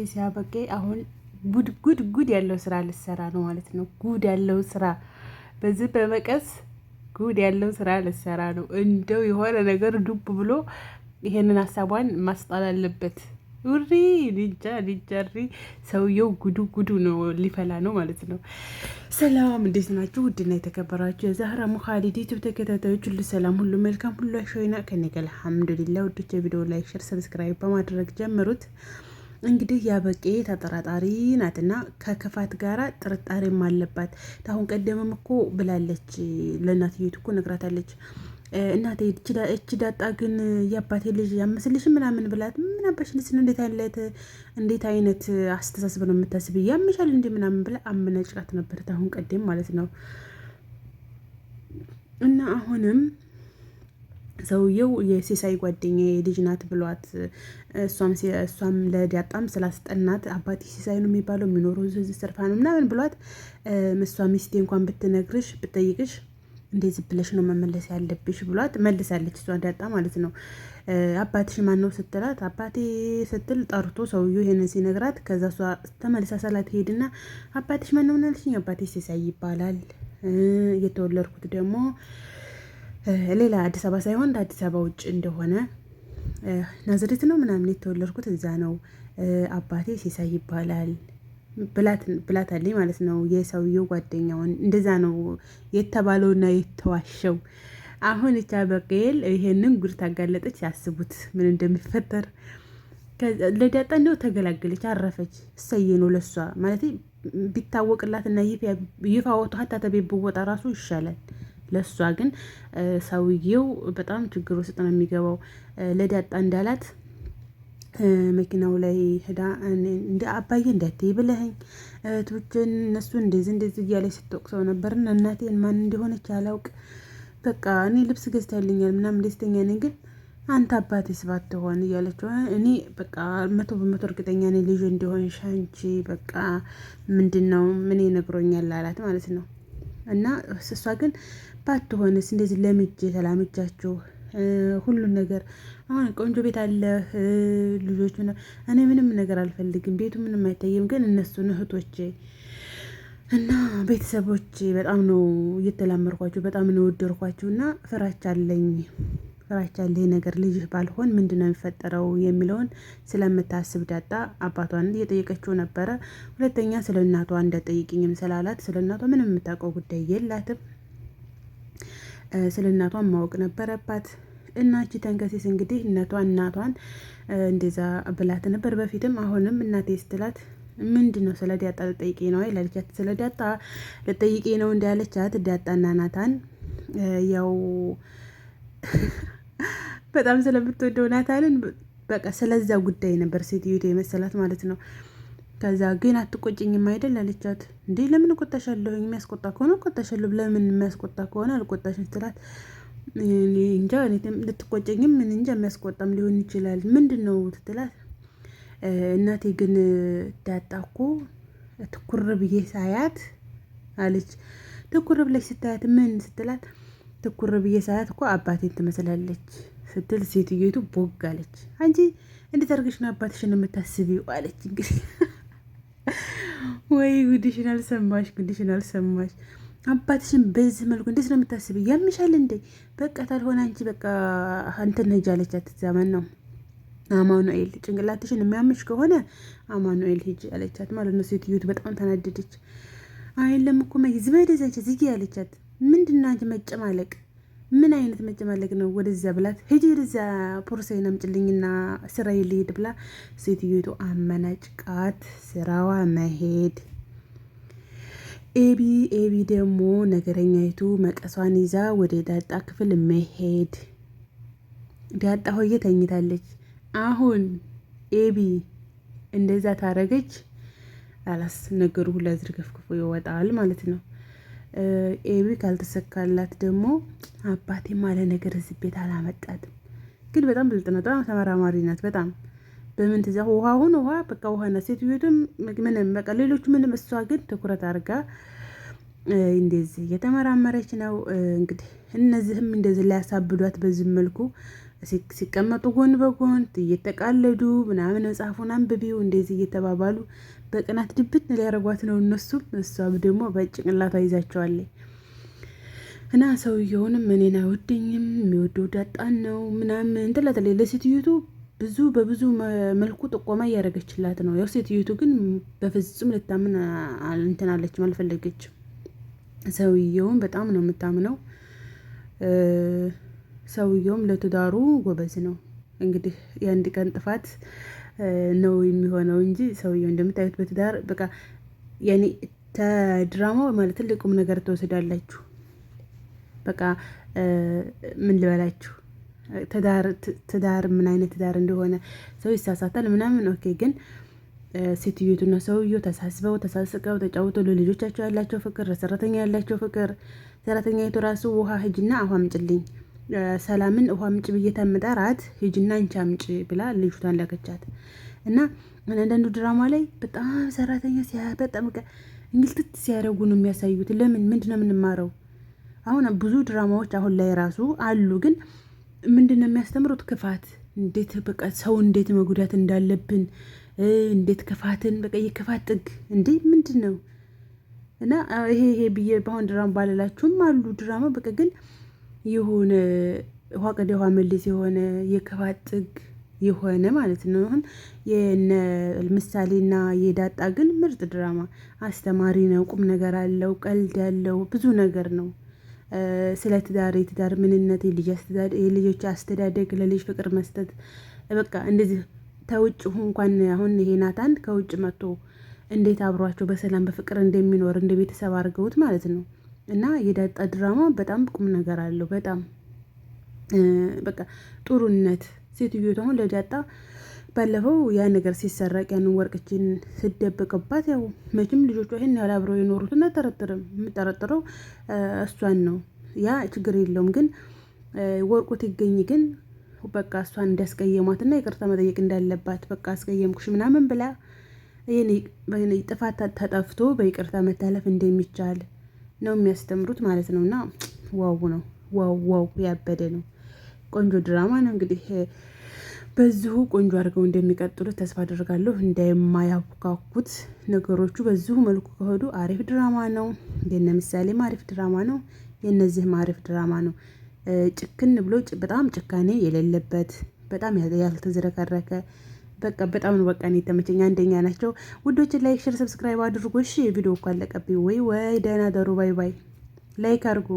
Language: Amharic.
ሲያበቃ አሁን ጉድ ያለው ስራ ልሰራ ነው ማለት ነው። ጉድ ያለው ስራ በዚህ በመቀስ ጉድ ያለው ስራ ልሰራ ነው። እንደው የሆነ ነገር ዱብ ብሎ ይሄንን ሀሳቧን ማስጣል አለበት። ውሪ ሊጃሪ ሰውየው ጉዱ ነው ሊፈላ ነው ማለት ነው። ሰላም እንዴት ናችሁ? ውድና የተከበራችሁ የዛህራ ሙኻሊድ ዩቲዩብ ተከታታዮች ሁሉ ሰላም፣ ሁሉ መልካም፣ ሁሉ አሸይና ከኔ ጋር አልሐምዱሊላህ። ውዶች ቪዲዮ ላይክ፣ ሼር፣ ሰብስክራይብ በማድረግ ጀምሩት። እንግዲህ ያበቄ ተጠራጣሪ ናትና ከክፋት ጋራ ጥርጣሬም አለባት። አሁን ቀደምም እኮ ብላለች፣ ለእናትዬቱ እኮ ነግራታለች። እናቴ እቺ ዳጣ ግን የአባቴ ልጅ ያመስልሽ ምናምን ብላት፣ ምን አባሽ ልስ እንዴት አይነት አስተሳሰብ ነው የምታስብ? ያምሻል እንዴ ምናምን ብላ አመነጭራት ነበር፣ አሁን ቀደም ማለት ነው። እና አሁንም ሰውየው የሲሳይ ጓደኛ ልጅ ናት ብሏት፣ እሷም ለዳጣም ስላስጠናት አባቴ ሲሳይ ነው የሚባለው የሚኖረው እዚህ ሰርፋ ነው ምናምን ብሏት፣ እሷ ሚስቴ እንኳን ብትነግርሽ ብትጠይቅሽ እንደዚህ ብለሽ ነው መመለስ ያለብሽ ብሏት መልሳለች። እሷ ዳጣ ማለት ነው። አባትሽ ማን ነው ስትላት፣ አባቴ ስትል ጠርቶ ሰውየው ይሄንን ሲነግራት፣ ከዛ እሷ ተመልሳ ሰላት ሄድና አባትሽ ማን ነው ምናልሽኝ? አባቴ ሲሳይ ይባላል። የተወለድኩት ደግሞ ሌላ አዲስ አበባ ሳይሆን አዲስ አበባ ውጭ እንደሆነ ናዝሬት ነው ምናምን የተወለድኩት እዛ ነው። አባቴ ሲሳይ ይባላል ብላታለኝ ማለት ነው። የሰውየው ጓደኛውን እንደዛ ነው የተባለውና የተዋሸው። አሁን እቻ በቀል ይሄንን ጉድ ታጋለጠች። ያስቡት ምን እንደሚፈጠር። ለዳጣ እንደው ተገላገለች፣ አረፈች። እሰየ ነው ለሷ ማለት ቢታወቅላትና ይፋ ወጥቶ ሀታ ተቤት ብወጣ ራሱ ይሻላል። ለሷ ግን ሰውየው በጣም ችግር ውስጥ ነው የሚገባው። ለዳጣ እንዳላት መኪናው ላይ ሄዳ እንደ አባዬ እንዳትይ ብለኸኝ እህቶችን እነሱ እንደዚህ እያለች ስትወቅሰው ነበርና እናቴን ማን እንደሆነች አላውቅ፣ በቃ እኔ ልብስ ገዝታልኛል ምናምን ደስተኛ ነኝ፣ ግን አንተ አባቴስ ባትሆን እያለችው፣ እኔ በቃ 100% እርግጠኛ ነኝ ልጅ እንደሆንሽ አንቺ በቃ ምንድነው ምን ይነግሮኛል አላት ማለት ነው። እና እሷ ግን ባትሆንስ እንደዚህ ለምጄ ተላምጃችሁ ሁሉን ነገር አሁን ቆንጆ ቤት አለ ልጆች፣ እኔ ምንም ነገር አልፈልግም፣ ቤቱ ምንም አይታይም፣ ግን እነሱን እህቶቼ እና ቤተሰቦቼ በጣም ነው እየተላመርኳቸው፣ በጣም ነው የወደድኳቸው እና ፍራቻ አለኝ ነገር ልጅህ ባልሆን ምንድን ነው የሚፈጠረው የሚለውን ስለምታስብ ዳጣ አባቷን እየጠየቀችው ነበረ። ሁለተኛ ስለ እናቷ እንዳትጠይቅኝም ስላላት ስለ እናቷ ምንም የምታውቀው ጉዳይ የላትም። ስለ እናቷን ማወቅ ነበረባት። እናቺ ተንከሲስ እንግዲህ እናቷን እንደዛ ብላት ነበር በፊትም። አሁንም እናቴ ስትላት ምንድን ነው ስለ ዳጣ ልጠይቄ ነው አይላለቻት። ስለ ዳጣ ልጠይቄ ነው እንዳለቻት ዳጣና ናታን ያው በጣም ስለምትወደው ናታንን በቃ ስለዛ ጉዳይ ነበር ሴትዮቱ የመሰላት ማለት ነው። ከዛ ግን አትቆጭኝም አይደል አለቻት። እንዴ ለምን እቆጣሻለሁኝ? የሚያስቆጣ ከሆነ እቆጣሻለሁ፣ ለምን የሚያስቆጣ ከሆነ አልቆጣሽም ስትላት፣ እንጃ ልትቆጨኝም ምን እንጃ የሚያስቆጣም ሊሆን ይችላል ምንድን ነው ስትላት፣ እናቴ ግን ዳጣ እኮ ትኩር ብዬ ሳያት አለች። ትኩር ብለሽ ስታያት ምን ስትላት፣ ትኩር ብዬ ሳያት እኮ አባቴን ትመስላለች ስትል ሴትዮቱ ቦግ አለች። አንቺ እንዴት አድርገሽ ነው አባትሽን የምታስቢው አለች። እንግዲህ ወይ ጉድሽን አልሰማሽ። አባትሽን በዚህ መልኩ እንዴት ነው የምታስቢው? ያምሻል እንዴ? በቃ ታልሆነ አንቺ በቃ አንተን ሂጅ አለቻት። ዘመን ነው አማኑኤል፣ ጭንቅላትሽን የሚያምሽ ከሆነ አማኑኤል ሂጅ አለቻት ማለት ነው። ሴትዮቱ በጣም ተናደደች። አይለም እኮ ዝበደዘች ዝጊ አለቻት። ምንድን ነው አንቺ መጨማለቅ? ምን አይነት መጨማለቅ ነው? ወደዛ ብላት ሂጂ ወደዛ ፖርሳዬን አምጪልኝና ስራዬ ልሄድ ብላ ሴትዮቱ አመናጭቃት ስራዋ መሄድ። ኤቢ ደግሞ ነገረኛይቱ መቀሷን ይዛ ወደ ዳጣ ክፍል መሄድ። ዳጣ ሆዬ ተኝታለች። አሁን ኤቢ እንደዛ ታረገች አላስ ነገሩ ሁላ ዝርግፍግፉ ይወጣል ማለት ነው። ኤቢ ካልተሰካላት ደግሞ አባቴ ማለ ነገር እዚህ ቤት አላመጣትም። ግን በጣም ብልጥ ናት፣ በጣም ተመራማሪ ናት። በጣም በምን ትዛ ውሃ በቃ ውሃና ሴትዮቱም ምንም በቃ ሌሎቹ ምንም፣ እሷ ግን ትኩረት አድርጋ እንደዚህ እየተመራመረች ነው። እንግዲህ እነዚህም እንደዚህ ሊያሳብዷት በዚህ መልኩ ሲቀመጡ ጎን በጎን እየተቃለዱ ምናምን መጽሐፉን አንብቢው እንደዚህ እየተባባሉ በቅናት ድብት ሊያደርጓት ነው እነሱም፣ እሷም ደግሞ በጭንቅላቷ ይዛቸዋለች። እና ሰውየውንም እኔን አይወደኝም የሚወደው ዳጣን ነው ምናምን ትላትለች ለሴትዮቱ በብዙ መልኩ ጥቆማ እያደረገችላት ነው። ያው ሴትዮቱ ግን በፍጹም ልታምን እንትን አለችም አልፈለገችም። ሰውየውን በጣም ነው የምታምነው። ሰውየውም ለትዳሩ ጎበዝ ነው። እንግዲህ የአንድ ቀን ጥፋት ነው የሚሆነው እንጂ ሰውየው እንደምታዩት በትዳር በቃ ያኔ ተድራማው ማለት ትልቁም ነገር ትወስዳላችሁ። በቃ ምን ልበላችሁ ትዳር ምን አይነት ትዳር እንደሆነ ሰው ይሳሳታል ምናምን። ኦኬ ግን ሴትዮቱና ሰውየው ተሳስበው ተሳስቀው ተጫውተው ለልጆቻቸው ያላቸው ፍቅር፣ ለሰራተኛ ያላቸው ፍቅር፣ ሰራተኛይቱ ራሱ ውሃ ሂጂና ውሃ አምጪልኝ ሰላምን ውሃ አምጪ ብዬ ተምጠራት ሂጂና አንቺ አምጪ ብላ ልጅቷን ላከቻት። እና አንዳንዱ ድራማ ላይ በጣም ሰራተኛ በጣም እንግልትት ሲያደርጉ ነው የሚያሳዩት። ለምን ምንድነው የምንማረው? አሁን ብዙ ድራማዎች አሁን ላይ ራሱ አሉ፣ ግን ምንድነው የሚያስተምሩት? ክፋት እንዴት በቃ ሰው እንዴት መጉዳት እንዳለብን እንዴት ክፋትን በቃ የክፋት ጥግ እንዴ ምንድን ነው? እና ይሄ ብዬ በአሁን ድራማ ባልላችሁም አሉ ድራማ በቃ ግን የሆነ ውሃ ቀዳ ውሃ መልስ የሆነ የክፋት ጥግ የሆነ ማለት ነው። አሁን የነ ምሳሌና የዳጣ ግን ምርጥ ድራማ አስተማሪ ነው፣ ቁም ነገር አለው፣ ቀልድ ያለው ብዙ ነገር ነው። ስለ ትዳር፣ የትዳር ምንነት፣ የልጆች አስተዳደግ፣ ለልጅ ፍቅር መስጠት በቃ እንደዚህ ተውጭ እንኳን አሁን ይሄ ናታን ከውጭ መጥቶ እንዴት አብሯቸው በሰላም በፍቅር እንደሚኖር እንደ ቤተሰብ አድርገውት ማለት ነው። እና የዳጣ ድራማ በጣም ቁም ነገር አለው። በጣም በቃ ጥሩነት ሴትዮቱ አሁን ለዳጣ ባለፈው ያ ነገር ሲሰረቅ ያንን ወርቅችን ስደብቅባት ያው መቼም ልጆቿ ይሄን ያህል አብረው የኖሩትን አልጠረጥርም። የምጠረጥረው እሷን ነው። ያ ችግር የለውም ግን ወርቁ ትገኝ ግን በቃ እሷን እንዳስቀየሟትና ይቅርታ መጠየቅ እንዳለባት በቃ አስቀየምኩሽ ምናምን ብላ ይሄን ጥፋት ተጠፍቶ በይቅርታ መታለፍ እንደሚቻል ነው የሚያስተምሩት ማለት ነው። እና ዋው ነው ዋው ያበደ ነው። ቆንጆ ድራማ ነው። እንግዲህ በዚሁ ቆንጆ አድርገው እንደሚቀጥሉት ተስፋ አደርጋለሁ። እንደማያውካኩት ነገሮቹ በዚሁ መልኩ ከሆዱ አሪፍ ድራማ ነው። የነ ምሳሌም አሪፍ ድራማ ነው። የነዚህም አሪፍ ድራማ ነው። ጭክን ብሎ በጣም ጭካኔ የሌለበት በጣም ያልተዝረከረከ በቃ በጣም ነው በቃ እኔ የተመቸኝ አንደኛ ናቸው። ውዶችን ላይክ፣ ሼር፣ ሰብስክራይብ አድርጎ እሺ። ቪዲዮ እኮ አለቀብኝ ወይ ደህና ደሩ። ባይ ባይ። ላይክ አድርጉ።